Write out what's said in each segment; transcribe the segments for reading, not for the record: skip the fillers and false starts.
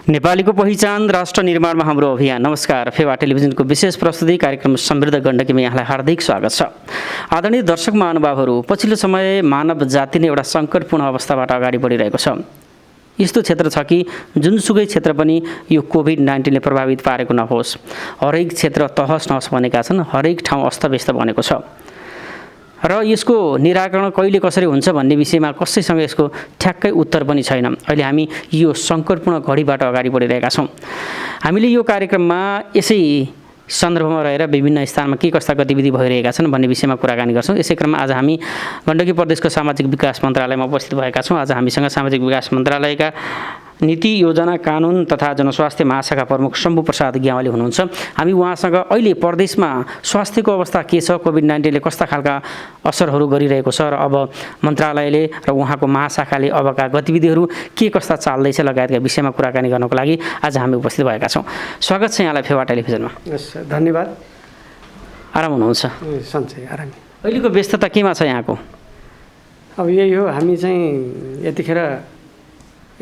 नेपालीको पहिचान राष्ट्र निर्माणमा हाम्रो अभियान। नमस्कार, फेवा टेलिभिजनको विशेष प्रस्तुति कार्यक्रम समृद्ध गण्डकीमा यहाँलाई हार्दिक स्वागत छ। आदरणीय दर्शक महानुभावहरू, पछिल्लो समय मानव जाति नै एउटा सङ्कटपूर्ण अवस्थाबाट अगाडि बढिरहेको छ। यस्तो क्षेत्र छ कि जुनसुकै क्षेत्र पनि यो कोभिड-19ले प्रभावित पारेको नहोस्। हरेक क्षेत्र तहस नहस बनेका छन्, हरेक ठाउँ अस्तव्यस्त बनेको छ र यसको निराकरण कहिले कसरी हुन्छ भन्ने विषयमा कसैसँग यसको ठ्याक्कै उत्तर पनि छैन। अहिले हामी यो सङ्कटपूर्ण घडीबाट अगाडि बढिरहेका छौँ। हामीले यो कार्यक्रममा यसै सन्दर्भमा रहेर विभिन्न स्थानमा के कस्ता गतिविधि भइरहेका छन् भन्ने विषयमा कुराकानी गर्छौँ। यसै क्रममा आज हामी गण्डकी प्रदेशको सामाजिक विकास मन्त्रालयमा उपस्थित भएका छौँ। आज हामीसँग सामाजिक विकास मन्त्रालयका नीति योजना कानुन तथा जनस्वास्थ्य महाशाखा प्रमुख शम्भु प्रसाद ग्यावाली हुनुहुन्छ। हामी उहाँसँग अहिले प्रदेशमा स्वास्थ्यको अवस्था के छ, कोभिड-19ले कस्ता खालका असरहरू गरिरहेको छ र अब मन्त्रालयले र उहाँको महाशाखाले अबका गतिविधिहरू के कस्ता चाल्दैछ लगायतका विषयमा कुराकानी गर्नको लागि आज हामी उपस्थित भएका छौँ। स्वागत छ यहाँलाई फेवा टेलिभिजनमा। धन्यवाद। आराम हुनुहुन्छ? सन्चै आराम। अहिलेको व्यस्तता केमा छ यहाँको? अब यही हो, हामी चाहिँ यतिखेर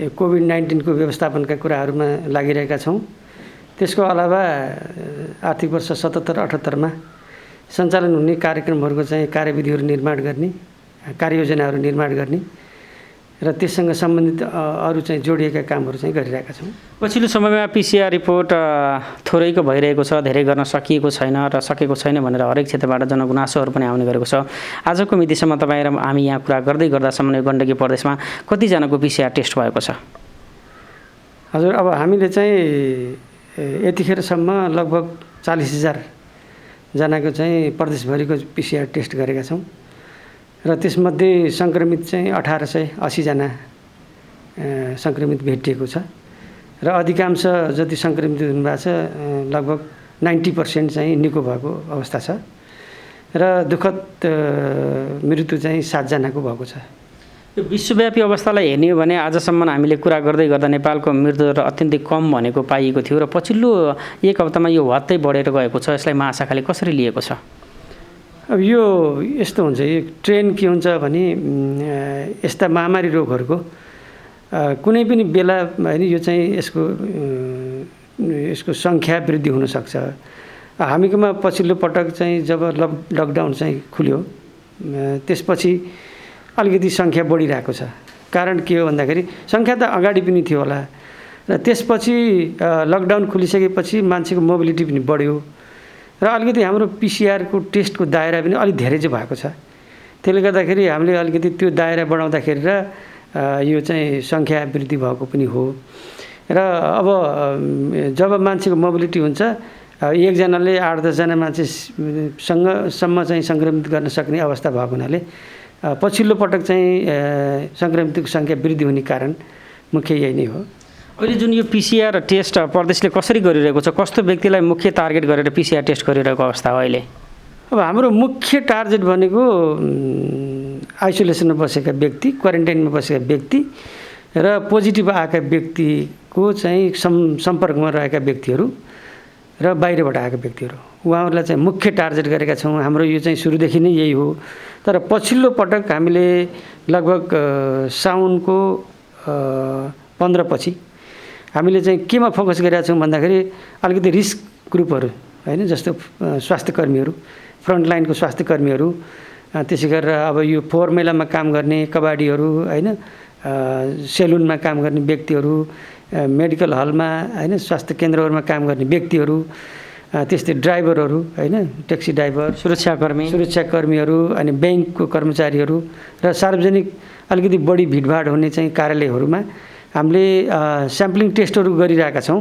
कोभिड-19 को व्यवस्थापनका कुराहरूमा लागिरहेका छौँ। त्यसको अलावा आर्थिक वर्ष 77-78 सञ्चालन हुने कार्यक्रमहरूको चाहिँ कार्यविधिहरू निर्माण गर्ने, कार्ययोजनाहरू निर्माण गर्ने र त्यससँग सम्बन्धित अरू चाहिँ जोडिएका कामहरू चाहिँ गरिरहेका छौँ। पछिल्लो समयमा पिसिआर रिपोर्ट थोरैको भइरहेको छ, धेरै गर्न सकिएको छैन र सकेको छैन भनेर हरेक क्षेत्रबाट जनगुनासोहरू पनि आउने गरेको छ। आजको मितिसम्म तपाईँ र हामी यहाँ कुरा गर्दै गर्दासम्म गण्डकी प्रदेशमा कतिजनाको पिसिआर टेस्ट भएको छ? हजुर, अब हामीले चाहिँ यतिखेरसम्म लगभग 40,000 जनाको चाहिँ प्रदेशभरिको पिसिआर टेस्ट गरेका छौँ र त्यसमध्ये सङ्क्रमित चाहिँ 1880 जना सङ्क्रमित भेटिएको छ र अधिकांश जति सङ्क्रमित हुनुभएको छ लगभग 90% चाहिँ निको भएको अवस्था छ र दुःखद मृत्यु चाहिँ 7 जनाको भएको छ। यो विश्वव्यापी अवस्थालाई हेर्ने हो भने आजसम्म हामीले कुरा गर्दै गर्दा नेपालको मृत्यु दर अत्यन्तै कम भनेको पाइएको थियो र पछिल्लो एक हप्तामा यो हत्तै बढेर गएको छ। यसलाई महाशाखाले कसरी लिएको छ? अब यो यस्तो हुन्छ, यो ट्रेन्ड के हुन्छ भने यस्ता महामारी रोगहरूको कुनै पनि बेला होइन यो चाहिँ यसको सङ्ख्या वृद्धि हुनसक्छ। हामीकोमा पछिल्लो पटक चाहिँ जब लकडाउन चाहिँ खुल्यो त्यसपछि अलिकति सङ्ख्या बढिरहेको छ। कारण के हो भन्दाखेरि सङ्ख्या त अगाडि पनि थियो होला र त्यसपछि लकडाउन खुलिसकेपछि मान्छेको मोबिलिटी पनि बढ्यो र अलिकति हाम्रो पिसिआरको टेस्टको दायरा पनि अलिक धेरै चाहिँ भएको छ। त्यसले गर्दाखेरि हामीले अलिकति त्यो दायरा बढाउँदाखेरि र यो चाहिँ सङ्ख्या वृद्धि भएको पनि हो र अब जब मान्छेको मोबिलिटी हुन्छ एकजनाले 8-10 जना मान्छेसँगसम्म चाहिँ सङ्क्रमित गर्न सक्ने अवस्था भएको हुनाले पछिल्लो पटक चाहिँ सङ्क्रमितको सङ्ख्या वृद्धि हुने कारण मुख्य यही नै हो। अहिले जुन यो पिसिआर टेस्ट प्रदेशले कसरी गरिरहेको छ, कस्तो व्यक्तिलाई मुख्य टार्गेट गरेर पिसिआर टेस्ट गरिरहेको अवस्था हो अहिले? अब हाम्रो मुख्य टार्गेट भनेको आइसोलेसनमा बसेका व्यक्ति, क्वारेन्टाइनमा बसेका व्यक्ति र पोजिटिभ आएका व्यक्तिको चाहिँ सम्पर्कमा रहेका व्यक्तिहरू र बाहिरबाट आएका व्यक्तिहरू, उहाँहरूलाई चाहिँ मुख्य टार्गेट गरेका छौँ। हाम्रो यो चाहिँ सुरुदेखि नै यही हो। तर पछिल्लो पटक हामीले लगभग साउनको 15 पछि हामीले चाहिँ केमा फोकस गरिरहेका छौँ भन्दाखेरि अलिकति रिस्क ग्रुपहरू होइन, जस्तो स्वास्थ्यकर्मीहरू, फ्रन्टलाइनको स्वास्थ्यकर्मीहरू, त्यसै गरेर अब यो फोहोर मैलामा काम गर्ने कबाडीहरू होइन, सेलुनमा काम गर्ने व्यक्तिहरू, मेडिकल हलमा होइन, स्वास्थ्य केन्द्रहरूमा काम गर्ने व्यक्तिहरू, त्यस्तै ड्राइभरहरू होइन, ट्याक्सी ड्राइभर, सुरक्षाकर्मीहरू, अनि ब्याङ्कको कर्मचारीहरू र सार्वजनिक अलिकति बढी भिडभाड हुने चाहिँ कार्यालयहरूमा हामीले स्याम्पलिङ टेस्टहरू गरिरहेका छौँ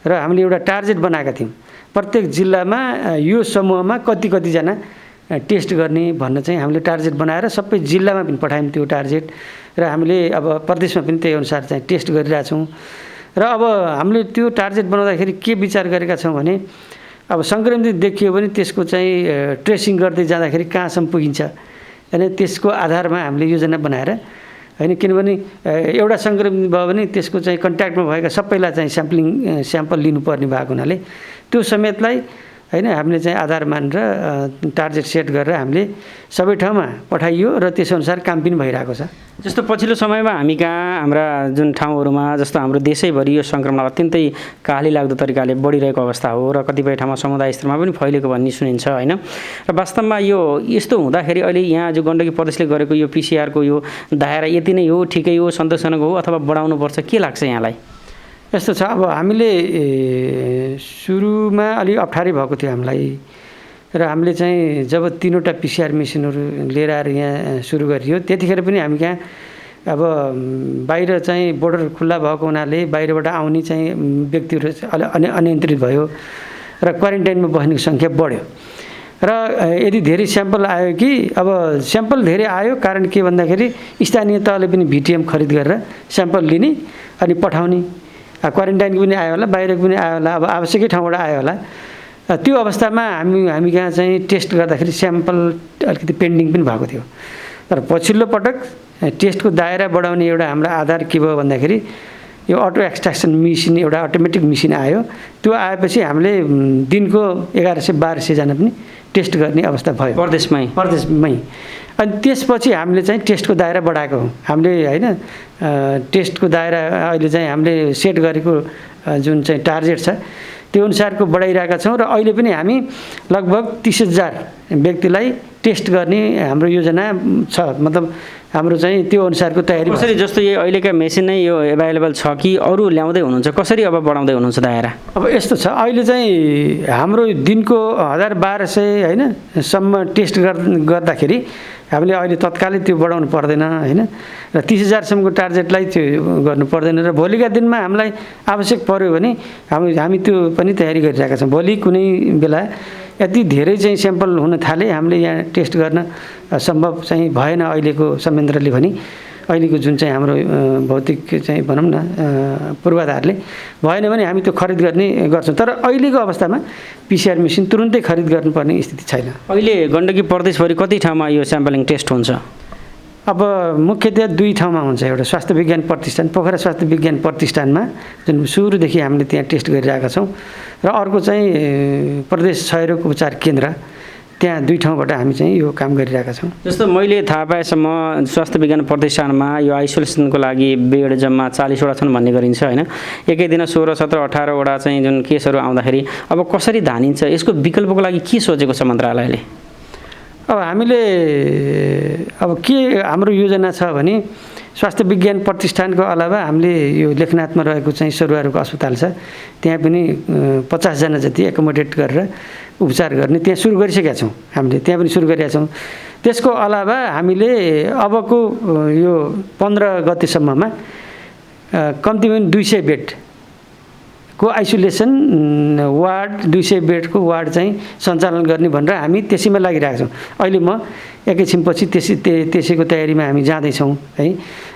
र हामीले एउटा टार्गेट बनाएका थियौँ प्रत्येक जिल्लामा यो समूहमा कतिजना टेस्ट गर्ने भन्न चाहिँ हामीले टार्गेट बनाएर सबै जिल्लामा पनि पठायौँ त्यो टार्गेट र हामीले अब प्रदेशमा पनि त्यही अनुसार चाहिँ टेस्ट गरिरहेछौँ। र अब हामीले त्यो टार्गेट बनाउँदाखेरि के विचार गरेका छौँ भने अब सङ्क्रमित देखियो भने त्यसको चाहिँ ट्रेसिङ गर्दै जाँदाखेरि कहाँसम्म पुगिन्छ होइन, त्यसको आधारमा हामीले योजना बनाएर होइन, किनभने एउटा सङ्क्रमित भयो भने त्यसको चाहिँ कन्ट्याक्टमा भएका सबैलाई चाहिँ स्याम्पल लिनुपर्ने भएको हुनाले त्यो समेतलाई होइन हामीले चाहिँ आधार मानेर टार्गेट सेट गरेर हामीले सबै ठाउँमा पठाइयो र त्यसअनुसार काम पनि भइरहेको छ। जस्तो पछिल्लो समयमा हामी कहाँ हाम्रा जुन ठाउँहरूमा जस्तो हाम्रो देशैभरि यो सङ्क्रमण अत्यन्तै काली लाग्दो तरिकाले बढिरहेको अवस्था हो र कतिपय ठाउँमा समुदाय स्तरमा पनि फैलेको भन्ने सुनिन्छ होइन। र वास्तवमा यो यस्तो हुँदाखेरि अहिले यहाँ जो गण्डकी प्रदेशले गरेको यो पिसिआरको यो दायरा यति नै हो, ठिकै हो, सन्तोषजनक हो अथवा बढाउनुपर्छ, के लाग्छ यहाँलाई? यस्तो छ, अब हामीले सुरुमा अलिक अप्ठ्यारै भएको थियो हामीलाई र हामीले चाहिँ जब 3वटा पिसिआर मेसिनहरू लिएर आएर यहाँ सुरु गरियो त्यतिखेर पनि हामी कहाँ अब बाहिर चाहिँ बोर्डर खुल्ला भएको हुनाले बाहिरबाट आउने चाहिँ व्यक्तिहरू अनियन्त्रित भयो र क्वारेन्टाइनमा बस्नेको सङ्ख्या बढ्यो र यदि धेरै स्याम्पल आयो कि अब स्याम्पल धेरै आयो, कारण के भन्दाखेरि स्थानीय तहले पनि भिटिएम खरिद गरेर स्याम्पल लिने अनि पठाउने, क्वारेन्टाइनको पनि आयो होला, बाहिरको पनि आयो होला, अब आवश्यकै ठाउँबाट आयो होला। त्यो अवस्थामा हामी कहाँ चाहिँ टेस्ट गर्दाखेरि स्याम्पल अलिकति पेन्डिङ पनि भएको थियो। तर पछिल्लो पटक टेस्टको दायरा बढाउने एउटा हाम्रो आधार के भयो भन्दाखेरि यो अटो एक्सट्र्याक्सन मेसिन, एउटा अटोमेटिक मेसिन आयो। त्यो आएपछि हामीले दिनको 1100-1200 जना पनि टेस्ट गर्ने अवस्था भयो प्रदेशमै। अनि त्यसपछि हामीले चाहिँ टेस्टको दायरा बढाएको हो हामीले होइन। टेस्टको दायरा अहिले चाहिँ हामीले सेट गरेको जुन चाहिँ टार्गेट छ त्यो अनुसारको बढाइरहेका छौँ र अहिले पनि हामी लगभग 30,000 व्यक्तिलाई टेस्ट गर्ने हाम्रो योजना छ। मतलब हाम्रो चाहिँ त्यो अनुसारको तयारी। कसरी जस्तो यो अहिलेका मेसिन नै यो एभाइलेबल छ कि अरू ल्याउँदै हुनुहुन्छ, कसरी अब बढाउँदै हुनुहुन्छ दायरा? अब यस्तो छ, अहिले चाहिँ हाम्रो दिनको 1,200 होइन सम्म टेस्ट गर्दाखेरि हामीले अहिले तत्कालै त्यो बढाउनु पर्दैन होइन र 30,000सम्मको टार्गेटलाई त्यो गर्नु पर्दैन र भोलिका दिनमा हामीलाई आवश्यक पर्यो भने हामी त्यो पनि तयारी गरिरहेका छौँ। भोलि कुनै बेला यति धेरै चाहिँ स्याम्पल हुन थाले हामीले यहाँ टेस्ट गर्न सम्भव चाहिँ भएन अहिलेको संयन्त्रले भने, अहिलेको जुन चाहिँ हाम्रो भौतिक चाहिँ भनौँ न पूर्वाधारले भएन भने हामी त्यो खरिद गर्ने गर्छौँ। तर अहिलेको अवस्थामा पिसिआर मेसिन तुरुन्तै खरिद गर्नुपर्ने स्थिति छैन। अहिले गण्डकी प्रदेशभरि कति ठाउँमा यो स्याम्पलिङ टेस्ट हुन्छ? अब मुख्यतया 2 ठाउँमा हुन्छ। एउटा स्वास्थ्य विज्ञान प्रतिष्ठान, पोखरा स्वास्थ्य विज्ञान प्रतिष्ठानमा जुन सुरुदेखि हामीले त्यहाँ टेस्ट गरिरहेका छौँ र अर्को चाहिँ प्रदेश क्षयरोग उपचार केन्द्र, त्यहाँ 2 ठाउँबाट हामी चाहिँ यो काम गरिरहेका छौँ। जस्तो मैले थाहा पाएसम्म स्वास्थ्य विज्ञान प्रतिष्ठानमा यो आइसोलेसनको लागि बेड जम्मा 40वटा छन् भन्ने गरिन्छ होइन। एकै दिन 16, 17, 18वटा चाहिँ जुन केसहरू आउँदाखेरि अब कसरी धानिन्छ? यसको विकल्पको लागि के सोचेको छ मन्त्रालयले? अब हामीले अब के हाम्रो योजना छ भने स्वास्थ्य विज्ञान प्रतिष्ठानको अलावा हामीले यो लेखनाथमा रहेको चाहिँ सरुवारोग अस्पताल छ, त्यहाँ पनि 50 जना जति एकोमोडेट गरेर उपचार गर्ने त्यहाँ सुरु गरिसकेका छौँ। हामीले त्यहाँ पनि सुरु गरेका छौँ। त्यसको अलावा हामीले अबको यो 15 गतेसम्ममा कम्तीमा 200 बेडको आइसोलेसन वार्ड, 200 बेडको वार्ड चाहिँ सञ्चालन गर्ने भनेर हामी त्यसैमा लागिरहेका छौँ। अहिले म एकैछिनपछि त्यसैको तयारीमा हामी जाँदैछौँ है।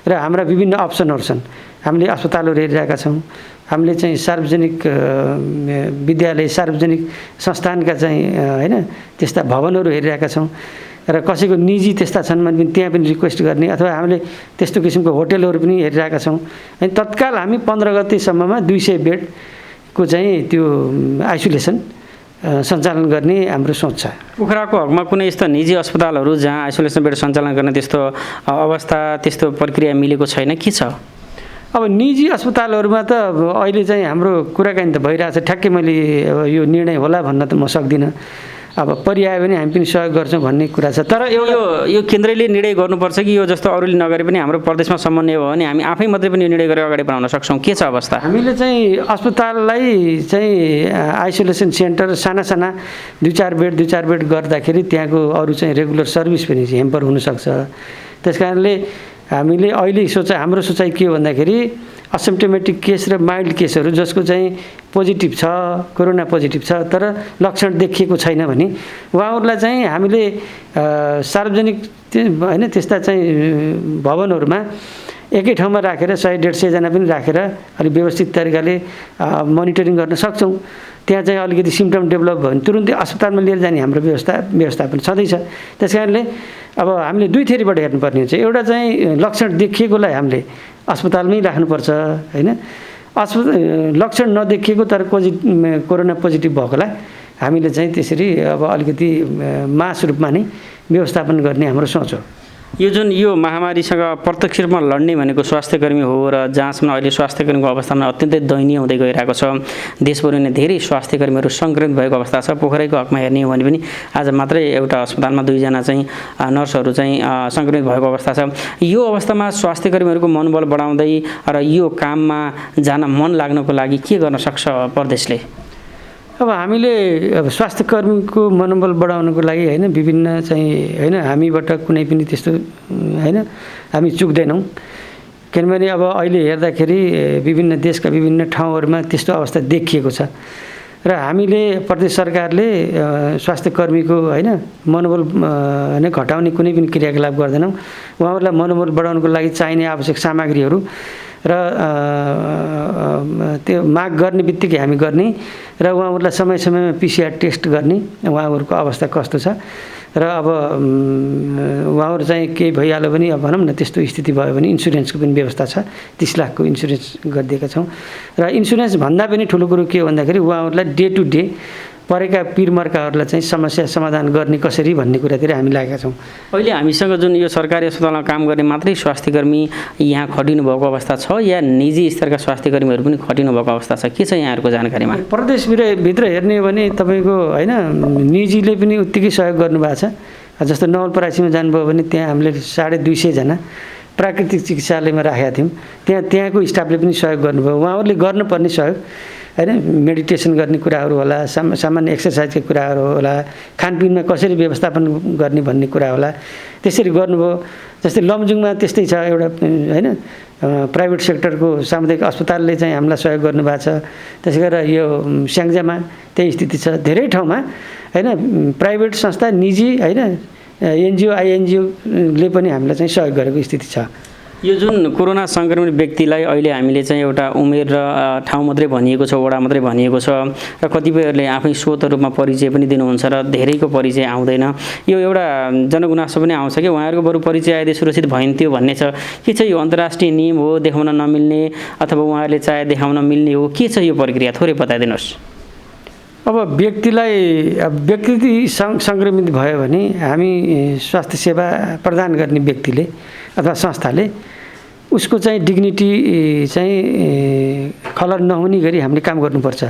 र हाम्रा विभिन्न अप्सनहरू छन्। हामीले अस्पतालहरू हेरिरहेका छौँ, हामीले चाहिँ सार्वजनिक विद्यालय, सार्वजनिक संस्थानका चाहिँ होइन त्यस्ता भवनहरू हेरिरहेका छौँ र कसैको निजी त्यस्ता छन् भने पनि त्यहाँ पनि रिक्वेस्ट गर्ने, अथवा हामीले त्यस्तो किसिमको होटलहरू पनि हेरिरहेका छौँ। अनि तत्काल हामी 15 गतेसम्ममा 200 बेडको चाहिँ त्यो आइसोलेसन सञ्चालन गर्ने हाम्रो सोच छ। पोखराको हकमा कुनै यस्तो निजी अस्पतालहरू जहाँ आइसोलेसन बेड सञ्चालन गर्ने त्यस्तो अवस्था, त्यस्तो प्रक्रिया मिलेको छैन, के छ? अब निजी अस्पतालहरूमा त अहिले चाहिँ हाम्रो कुराकानी त भइरहेछ। ठ्याक्कै मैले यो निर्णय होला भन्न त म सक्दिनँ। अब परिआयो भने हामी पनि सहयोग गर्छौँ भन्ने कुरा छ। तर यो केन्द्रले निर्णय गर्नुपर्छ कि यो जस्तो अरूले नगरे पनि हाम्रो प्रदेशमा समन्वय भयो भने हामी आफै मात्रै पनि यो निर्णय गरेर अगाडि बढाउन सक्छौँ? के छ अवस्था? हामीले चाहिँ अस्पताललाई चाहिँ आइसोलेसन सेन्टर साना 2-4 बेड गर्दाखेरि त्यहाँको अरू चाहिँ रेगुलर सर्भिस पनि हेम्पर हुनसक्छ। त्यस कारणले हामीले अहिले हाम्रो सोचाइ के हो भन्दाखेरि असिम्प्टोमेटिक केस र माइल्ड केसहरू जसको चाहिँ पोजिटिभ छ, कोरोना पोजिटिभ छ तर लक्षण देखिएको छैन भने उहाँहरूलाई चाहिँ हामीले सार्वजनिक होइन त्यस्ता चाहिँ भवनहरूमा एकै ठाउँमा राखेर 100-150 जना पनि राखेर अलिक व्यवस्थित तरिकाले मोनिटरिङ गर्न सक्छौँ। त्यहाँ चाहिँ अलिकति सिम्टम डेभलप भयो भने तुरुन्तै अस्पतालमा लिएर जाने हाम्रो व्यवस्थापन छँदैछ। त्यस कारणले अब हामीले 2 थरीबाट हेर्नुपर्ने हुन्छ। एउटा चाहिँ लक्षण देखिएकोलाई हामीले अस्पतालमै राख्नुपर्छ होइन। लक्षण नदेखिएको तर कोरोना पोजिटिभ भएकोलाई हामीले चाहिँ त्यसरी अब अलिकति मास रूपमा नै व्यवस्थापन गर्ने हाम्रो सोच हो। यो जुन यो महामारीसँग प्रत्यक्ष रूपमा लड्ने भनेको स्वास्थ्यकर्मी हो र जहाँसम्म अहिले स्वास्थ्यकर्मीको अवस्थामा अत्यन्तै दयनीय हुँदै गइरहेको छ। देशभरि नै धेरै स्वास्थ्यकर्मीहरू सङ्क्रमित भएको अवस्था छ। पोखराईको हकमा हेर्ने हो भने पनि आज मात्रै एउटा अस्पतालमा 2 जना चाहिँ नर्सहरू चाहिँ सङ्क्रमित भएको अवस्था छ। यो अवस्थामा स्वास्थ्यकर्मीहरूको मनोबल बढाउँदै र यो काममा जान मन लाग्नको लागि के गर्न सक्छ प्रदेशले? अब हामीले अब स्वास्थ्यकर्मीको मनोबल बढाउनको लागि होइन विभिन्न चाहिँ होइन हामीबाट कुनै पनि त्यस्तो होइन हामी चुक्दैनौँ। किनभने अब अहिले हेर्दाखेरि विभिन्न देशका विभिन्न ठाउँहरूमा त्यस्तो अवस्था देखिएको छ र हामीले प्रदेश सरकारले स्वास्थ्यकर्मीको होइन मनोबल होइन घटाउने कुनै पनि क्रियाकलाप गर्दैनौँ। उहाँहरूलाई मनोबल बढाउनको लागि चाहिने आवश्यक सामग्रीहरू र त्यो माग गर्ने बित्तिकै हामी गर्ने र उहाँहरूलाई समय समयमा PCR टेस्ट गर्ने उहाँहरूको अवस्था कस्तो छ र अब उहाँहरू चाहिँ केही भइहाल्यो भने अब भनौँ न त्यस्तो स्थिति भयो भने इन्सुरेन्सको पनि व्यवस्था छ। 30 लाखको इन्सुरेन्स गरिदिएका छौँ र इन्सुरेन्स भन्दा पनि ठुलो कुरो के हो भन्दाखेरि उहाँहरूलाई डे टु डे परेका पीरमर्काहरूलाई चाहिँ समस्या समाधान गर्ने कसरी भन्ने कुरातिर हामी लागेका छौँ। अहिले हामीसँग जुन यो सरकारी अस्पतालमा काम गर्ने मात्रै स्वास्थ्यकर्मी यहाँ खटिनु भएको अवस्था छ या निजी स्तरका स्वास्थ्यकर्मीहरू पनि खटिनु भएको अवस्था छ? के छ यहाँहरूको जानकारीमा? प्रदेशभित्र हेर्ने हो भने तपाईँको होइन निजीले पनि उत्तिकै सहयोग गर्नुभएको छ। जस्तो नवलपरासीमा जानुभयो भने त्यहाँ हामीले 250 जना प्राकृतिक चिकित्सालयमा राखेका थियौँ। त्यहाँको स्टाफले पनि सहयोग गर्नुभयो। उहाँहरूले गर्नुपर्ने सहयोग होइन मेडिटेसन गर्ने कुराहरू होला, सामान्य एक्सर्साइजको कुराहरू होला, खानपिनमा कसरी व्यवस्थापन गर्ने भन्ने कुरा होला, त्यसरी गर्नुभयो। जस्तै लमजुङमा त्यस्तै छ एउटा होइन प्राइभेट सेक्टरको सामुदायिक अस्पतालले चाहिँ हामीलाई सहयोग गर्नुभएको छ। त्यसै गरेर यो स्याङ्जामा त्यही स्थिति छ। धेरै ठाउँमा होइन प्राइभेट संस्था निजी होइन NGO INGOले पनि हामीलाई चाहिँ सहयोग गरेको स्थिति छ। यो जुन कोरोना सङ्क्रमित व्यक्तिलाई अहिले हामीले चाहिँ एउटा उमेर र ठाउँ मात्रै भनिएको छ, वडा मात्रै भनिएको छ र कतिपयहरूले आफै स्वत रूपमा परिचय पनि दिनुहुन्छ र धेरैको परिचय आउँदैन। यो एउटा जनगुनासो पनि आउँछ कि उहाँहरूको बरु परिचय आइदिए सुरक्षित भइन्थ्यो भन्ने छ। के छ यो अन्तर्राष्ट्रिय नियम हो देखाउन नमिल्ने अथवा उहाँहरूले चाहे देखाउन मिल्ने हो? के छ यो प्रक्रिया थोरै बताइदिनुहोस्। अब व्यक्ति सङ्क्रमित भयो भने हामी स्वास्थ्य सेवा प्रदान गर्ने व्यक्तिले अथवा संस्थाले उसको चाहिँ डिग्निटी चाहिँ खलल नहुने गरी हामीले काम गर्नुपर्छ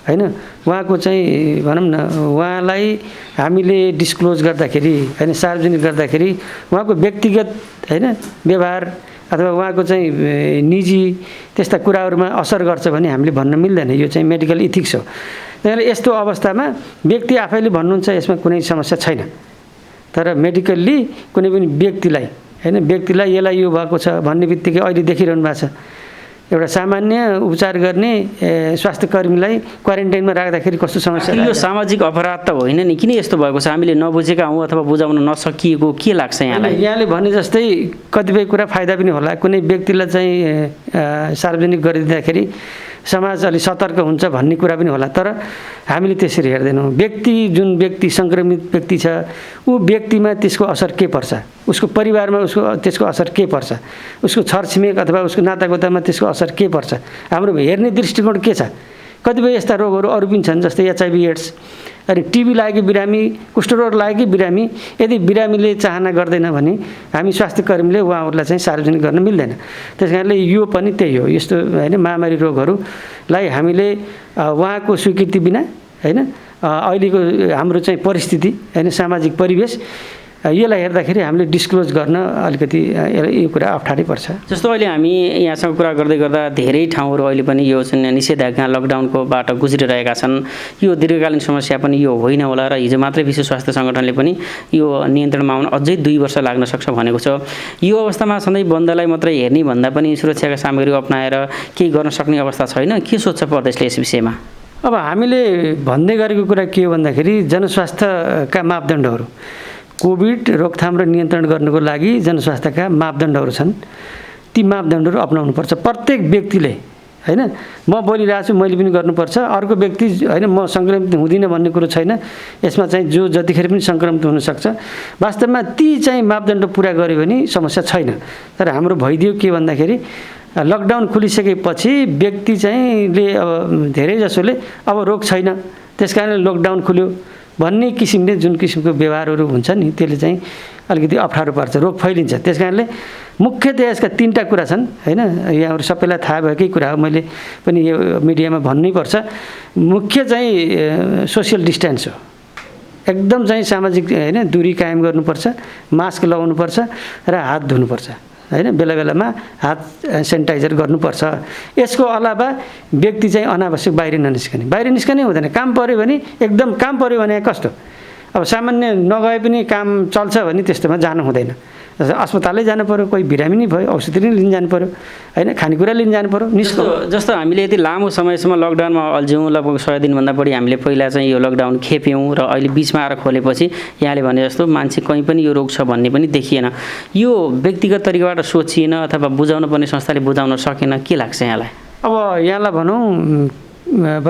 होइन। उहाँको चाहिँ भनौँ न उहाँलाई हामीले डिस्क्लोज गर्दाखेरि होइन सार्वजनिक गर्दाखेरि उहाँको व्यक्तिगत होइन व्यवहार अथवा उहाँको चाहिँ निजी त्यस्ता कुराहरूमा असर गर्छ भने हामीले भन्न मिल्दैन। यो चाहिँ मेडिकल इथिक्स हो। त्यसैले यस्तो अवस्थामा व्यक्ति आफैले भन्नुहुन्छ यसमा कुनै समस्या छैन, तर मेडिकल्ली कुनै पनि व्यक्तिलाई होइन यसलाई यो भएको छ भन्ने बित्तिकै अहिले देखिरहनु भएको छ एउटा सामान्य उपचार गर्ने स्वास्थ्यकर्मीलाई क्वारेन्टाइनमा राख्दाखेरि कस्तो समस्या? यो सामाजिक अपराध त होइन नि? किन यस्तो भएको छ? हामीले नबुझेका हौँ अथवा बुझाउन नसकिएको के लाग्छ यहाँलाई? यहाँले भने जस्तै कतिपय कुरा फाइदा पनि होला। कुनै व्यक्तिलाई चाहिँ सार्वजनिक गरिदिँदाखेरि समाज अलि सतर्क हुन्छ भन्ने कुरा पनि होला, तर हामीले त्यसरी हेर्दैनौँ। जुन व्यक्ति सङ्क्रमित व्यक्ति छ ऊ व्यक्तिमा त्यसको असर के पर्छ, उसको परिवारमा त्यसको असर के पर्छ, उसको छरछिमेक अथवा उसको नातागोतामा त्यसको असर के पर्छ, हाम्रो हेर्ने दृष्टिकोण के छ? कतिपय यस्ता रोगहरू अरू पनि छन् जस्तै HIV एड्स अनि टिबी लागेको बिरामी, कुष्ठरोग लागेको बिरामी यदि बिरामीले चाहना गर्दैन भने हामी स्वास्थ्यकर्मीले उहाँहरूलाई चाहिँ सार्वजनिक गर्न मिल्दैन। त्यस कारणले यो पनि त्यही हो। यस्तो होइन महामारी रोगहरूलाई हामीले उहाँको स्वीकृति बिना होइन अहिलेको हाम्रो चाहिँ परिस्थिति होइन सामाजिक परिवेश यसलाई हेर्दाखेरि हामीले डिस्क्लोज गर्न अलिकति यो कुरा अप्ठ्यारै पर्छ। जस्तो अहिले हामी यहाँसँग कुरा गर्दै गर्दा धेरै ठाउँहरू अहिले पनि यो चाहिँ निषेधाज्ञा लकडाउनको बाटो गुज्रिरहेका छन्। यो दीर्घकालीन समस्या पनि यो होइन होला र हिजो मात्रै विश्व स्वास्थ्य सङ्गठनले पनि यो नियन्त्रणमा आउन अझै 2 वर्ष लाग्न सक्छ भनेको छ। यो अवस्थामा सधैँ बन्दलाई मात्रै हेर्ने भन्दा पनि सुरक्षाका सामग्री अपनाएर केही गर्न सक्ने अवस्था छैन? के सोच्छ प्रदेशले यस विषयमा? अब हामीले भन्दै गरेको कुरा के हो भन्दाखेरि जनस्वास्थ्यका मापदण्डहरू कोभिड रोकथाम र नियन्त्रण गर्नको लागि जनस्वास्थ्यका मापदण्डहरू छन्। ती मापदण्डहरू अपनाउनुपर्छ प्रत्येक व्यक्तिले होइन। म बोलिरहेको छु मैले पनि गर्नुपर्छ, अर्को व्यक्ति होइन म सङ्क्रमित हुँदिनँ भन्ने कुरो छैन। यसमा चाहिँ जो जतिखेर पनि सङ्क्रमित हुनसक्छ। वास्तवमा ती चाहिँ मापदण्ड पुरा गर्यो भने समस्या छैन। तर हाम्रो भइदियो के भन्दाखेरि लकडाउन खुलिसकेपछि व्यक्ति चाहिँले अब धेरै जसोले अब रोग छैन त्यस कारणले लकडाउन खुल्यो भन्ने किसिमले जुन किसिमको व्यवहारहरू हुन्छ नि त्यसले चाहिँ अलिकति अप्ठ्यारो पर्छ, रोग फैलिन्छ। त्यस कारणले मुख्यतया यसका 3टा कुरा छन् हैन, यहाँहरू सबैलाई थाहा भएकै कुरा हो, मैले पनि यो मिडियामा भन्नै पर्छ। मुख्य चाहिँ सोसियल डिस्टेन्स हो, एकदम चाहिँ सामाजिक हैन दूरी कायम गर्नुपर्छ, मास्क लगाउनुपर्छ र हात धुनुपर्छ हैन, बेला बेलामा हात सेनिटाइजर गर्नुपर्छ। यसको अलावा व्यक्ति चाहिँ अनावश्यक बाहिर निस्कने हुँदैन। काम पर्यो भने एकदम काम पर्यो भने कस्तो, अब सामान्य नगए पनि काम चल्छ भने त्यस्तोमा जानु हुँदैन। अस्पतालै जानु पर्यो, कोही बिरामी नै भयो औषधि नै लिन जानु पर्यो हैन, खानेकुरा लिन जानु पर्यो। जस्तो हामीले यति लामो समयसम्म लकडाउनमा अल्झ्यौँ, लगभग 100 दिनभन्दा बढी हामीले पहिला चाहिँ यो लकडाउन खेप्यौँ र अहिले बिचमा आएर खोलेपछि यहाँले भने जस्तो मान्छे कहीँ पनि यो रोग छ भन्ने पनि देखिएन। यो व्यक्तिगत तरिकाबाट सोचिएन अथवा बुझाउन पर्ने संस्थाले बुझाउन सकेन, के लाग्छ यहाँलाई? अब यहाँलाई भनौँ अब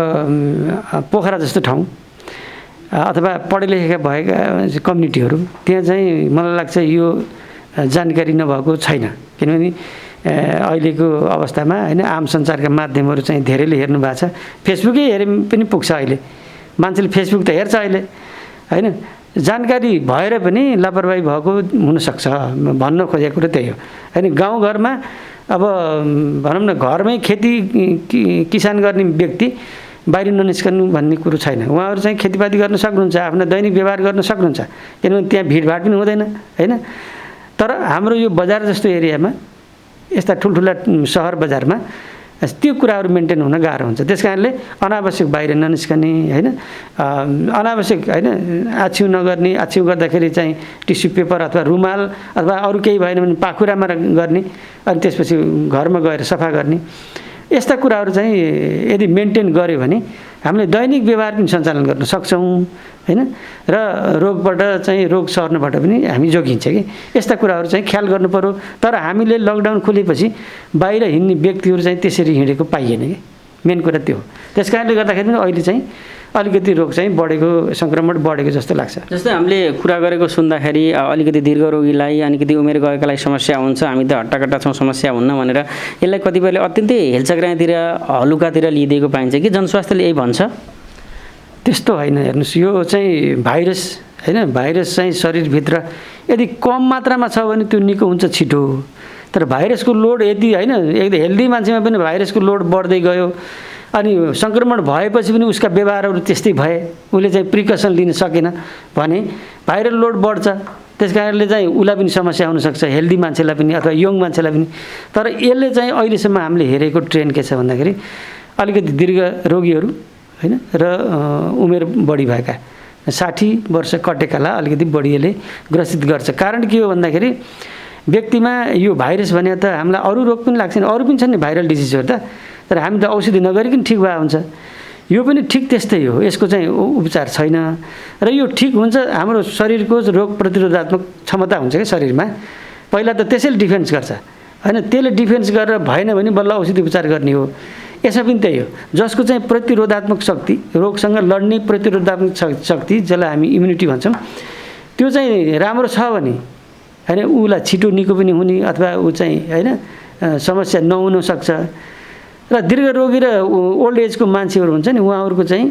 पोखरा जस्तो ठाउँ अथवा पढे लेखेका भएका कम्युनिटीहरू, त्यहाँ चाहिँ मलाई लाग्छ यो जानकारी नभएको छैन। किनभने अहिलेको अवस्थामा हैन आम सञ्चारका माध्यमहरू चाहिँ धेरैले हेर्नु भएको छ। फेसबुकै हेरे पनि पुग्छ, अहिले मान्छेले फेसबुक त हेर्छ अहिले हैन। जानकारी भएर पनि लापरवाही भएको हुनसक्छ, भन्न खोजेको कुरो त्यही हो हैन। गाउँघरमा अब भनौँ न घरमै खेती किसान गर्ने व्यक्ति बाहिर ननिस्कनु भन्ने कुरो छैन। उहाँहरू चाहिँ खेतीपाती गर्न सक्नुहुन्छ, आफ्नो दैनिक व्यवहार गर्न सक्नुहुन्छ, किनभने त्यहाँ भिडभाड पनि हुँदैन हैन। तर हाम्रो यो बजार जस्तो एरियामा, यस्ता ठुल्ठुला सहर बजारमा त्यो कुराहरू मेन्टेन हुन गाह्रो हुन्छ। त्यस कारणले अनावश्यक बाहिर ननिस्कने हैन, अनावश्यक हैन आछ्यु नगर्ने, आछ्यु गर्दाखेरि चाहिँ टिस्यु पेपर अथवा रुमाल अथवा अरू केही भएन भने पाखुरामा गर्ने, अनि त्यसपछि घरमा गएर सफा गर्ने। यस्ता कुराहरू चाहिँ यदि मेन्टेन गर्यो भने हामीले दैनिक व्यवहार पनि सञ्चालन गर्न सक्छौँ हैन, र रोगबाट चाहिँ रोग सर्नबाट पनि हामी जोगिन्छ कि। यस्ता कुराहरू चाहिँ ख्याल गर्नु पर्यो। तर हामीले लकडाउन खुलेपछि बाहिर हिँड्ने व्यक्तिहरू चाहिँ त्यसरी हिँडेको पाइएन कि, मेन कुरा त्यो हो। त्यस कारणले गर्दाखेरि पनि अहिले चाहिँ अलिकति रोग चाहिँ बढेको, सङ्क्रमण बढेको जस्तो लाग्छ। जस्तै हामीले कुरा गरेको सुन्दाखेरि अलिकति दीर्घ रोगीलाई, अलिकति उमेर गएकालाई समस्या हुन्छ, हामी त हट्टाकट्टा छौँ समस्या हुन्न भनेर यसलाई कतिपयले अत्यन्तै हेलचक्राइतिर हलुकातिर लिइदिएको पाइन्छ कि जनस्वास्थ्यले यही भन्छ? त्यस्तो होइन, हेर्नुहोस् यो चाहिँ भाइरस हैन, भाइरस चाहिँ शरीरभित्र यदि कम मात्रामा छ भने त्यो निको हुन्छ छिटो। तर भाइरसको लोड यदि हैन एकदम हेल्दी मान्छेमा पनि भाइरसको लोड बढ्दै गयो अनि सङ्क्रमण भएपछि पनि उसका व्यवहारहरू त्यस्तै भए, उसले चाहिँ प्रिकसन लिन सकेन भने भाइरल लोड बढ्छ। त्यस कारणले चाहिँ उसलाई पनि समस्या हुनसक्छ, हेल्दी मान्छेलाई पनि अथवा यङ मान्छेलाई पनि। तर यसले चाहिँ अहिलेसम्म हामीले हेरेको ट्रेन्ड के छ भन्दाखेरि अलिकति दीर्घ रोगीहरू हैन र उमेर बढी भएका 60 वर्ष कटेकालाई अलिकति बढी यसले ग्रसित गर्छ। कारण के हो भन्दाखेरि व्यक्तिमा यो भाइरस भने त हामीलाई अरू रोग पनि लाग्छ नि, अरू पनि छन् नि भाइरल डिजिजहरू त, तर हामी त औषधि नगरिकन ठिक भए हुन्छ। यो पनि ठिक त्यस्तै हो, यसको चाहिँ उपचार छैन र यो ठिक हुन्छ। हाम्रो शरीरको रोग प्रतिरोधात्मक क्षमता हुन्छ क्या शरीरमा, पहिला त त्यसैले डिफेन्स गर्छ हैन, त्यसले डिफेन्स गरेर भएन भने बल्ल औषधि उपचार गर्ने हो। यसमा पनि त्यही हो, जसको चाहिँ प्रतिरोधात्मक शक्ति, रोगसँग लड्ने प्रतिरोधात्मक शक्ति जसलाई हामी इम्युनिटी भन्छौँ, त्यो चाहिँ राम्रो छ भने हैन उसलाई छिटो निको पनि हुने अथवा ऊ चाहिँ हैन समस्या नहुन सक्छ। र दीर्घ रोगी र ओल्ड एजको मान्छेहरू हुन्छ नि, उहाँहरूको चाहिँ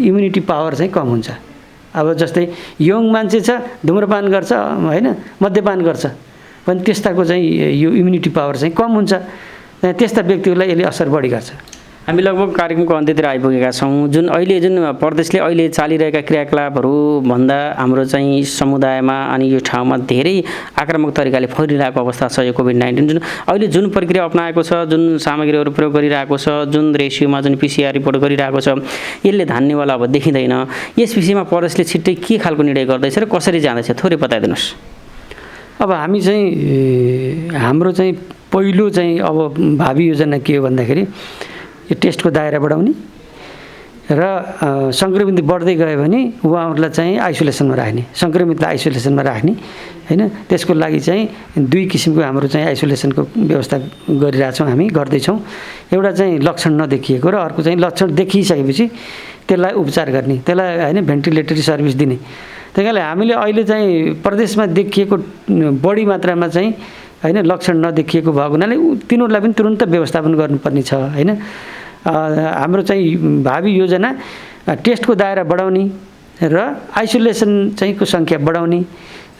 इम्युनिटी पावर चाहिँ कम हुन्छ। अब जस्तै यङ मान्छे छ, धुम्रपान गर्छ हैन, मद्यपान गर्छ भने त्यस्ताको चाहिँ यो इम्युनिटी पावर चाहिँ कम हुन्छ। त्यस्ता व्यक्तिहरूलाई यसले असर बढी गर्छ। हामी लगभग कार्यक्रमको अन्त्यतिर आइपुगेका छौँ। जुन प्रदेशले अहिले चालिरहेका क्रियाकलापहरू भन्दा हाम्रो चाहिँ समुदायमा अनि यो ठाउँमा धेरै आक्रामक तरिकाले फैलिरहेको अवस्था छ यो कोभिड-19। अहिले जुन प्रक्रिया अपनाएको छ, जुन सामग्रीहरू प्रयोग गरिरहेको छ, जुन रेसियोमा जुन PCR रिपोर्ट गरिरहेको छ, यसले धान्नेवाला अब देखिँदैन। यस विषयमा प्रदेशले छिट्टै के खालको निर्णय गर्दैछ र कसरी जाँदैछ, थोरै बताइदिनुहोस्। अब हामी चाहिँ हाम्रो चाहिँ पहिलो चाहिँ अब भावी योजना के हो भन्दाखेरि यो टेस्टको दायरा बढाउने र सङ्क्रमित बढ्दै गयो भने उहाँहरूलाई चाहिँ आइसोलेसनमा राख्ने, सङ्क्रमितलाई आइसोलेसनमा राख्ने हैन। त्यसको लागि चाहिँ 2 किसिमको हाम्रो चाहिँ आइसोलेसनको व्यवस्था गरिरहेछौँ, हामी गर्दैछौँ। एउटा चाहिँ लक्षण नदेखिएको र अर्को चाहिँ लक्षण देखिसकेपछि त्यसलाई उपचार गर्ने, त्यसलाई हैन भेन्टिलेटरी सर्भिस दिने। त्यही कारणले हामीले अहिले चाहिँ प्रदेशमा देखिएको बढी मात्रामा चाहिँ हैन लक्षण नदेखिएको भएको हुनाले तिनीहरूलाई पनि तुरुन्त व्यवस्थापन गर्नुपर्ने छ हैन। हाम्रो चाहिँ भावी योजना टेस्टको दायरा बढाउने र आइसोलेसन चाहिँ को सङ्ख्या बढाउने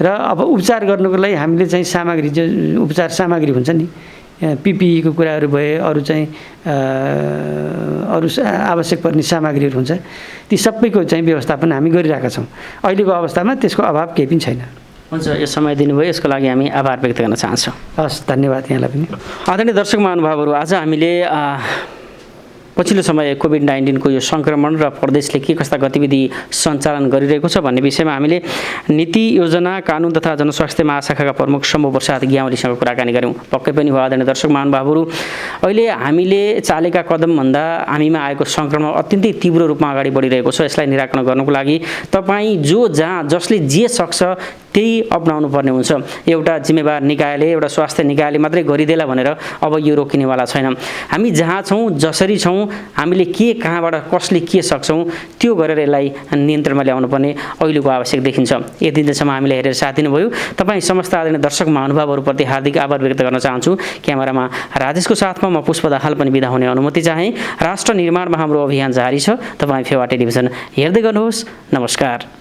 र अब उपचार गर्नुको लागि हामीले चाहिँ सामग्री जो उपचार सामग्री हुन्छ नि पिपिईको कुराहरू भए अरू चाहिँ अरू आवश्यक पर्ने सामग्रीहरू हुन्छ ती सबैको चाहिँ व्यवस्थापन हामी गरिरहेका छौँ। अहिलेको अवस्थामा त्यसको अभाव केही पनि छैन। हुन्छ, यो समय दिनुभयो यसको लागि हामी आभार व्यक्त गर्न चाहन्छौँ। हस्, धन्यवाद यहाँलाई पनि। आदरणीय दर्शक महानुभावहरू, आज हामीले पछिल्लो समय कोभिड-19 यो सङ्क्रमण र प्रदेशले के कस्ता गतिविधि सञ्चालन गरिरहेको छ भन्ने विषयमा हामीले नीति योजना कानुन तथा जनस्वास्थ्य महाशाखाका प्रमुख शम्भु प्रसाद ग्यावालीसँग कुराकानी गऱ्यौँ। पक्कै पनि हो आदरणीय दर्शक महानुभावहरू, अहिले हामीले चालेका कदमभन्दा हामीमा आएको सङ्क्रमण अत्यन्तै तीव्र रूपमा अगाडि बढिरहेको छ। यसलाई निराकरण गर्नको लागि तपाईँ जसले जे सक्छ त्यही अपनाउनु पर्ने हुन्छ। एउटा जिम्मेवार निकायले, एउटा स्वास्थ्य निकायले मात्रै गरिदेला भनेर अब यो रोकिनेवाला छैन। हामी जहाँ छौँ, जसरी छौँ, हामीले के कहाँबाट कसले के सक्छौँ त्यो गरेर यसलाई नियन्त्रणमा ल्याउनु पर्ने अहिलेको आवश्यक देखिन्छ। यति दिनसम्म हामीले हेरेर साथ दिनुभयो। तपाईँ समस्त आदरणीय दर्शक महानुभावहरूप्रति हार्दिक आभार व्यक्त गर्न चाहन्छु। क्यामेरामा राजेशको साथमा म पुष्प दाहाल पनि बिदा हुने अनुमति चाहे। राष्ट्र निर्माणमा हाम्रो अभियान जारी छ। तपाईँ फेवा टेलिभिजन हेर्दै गर्नुहोस्। नमस्कार।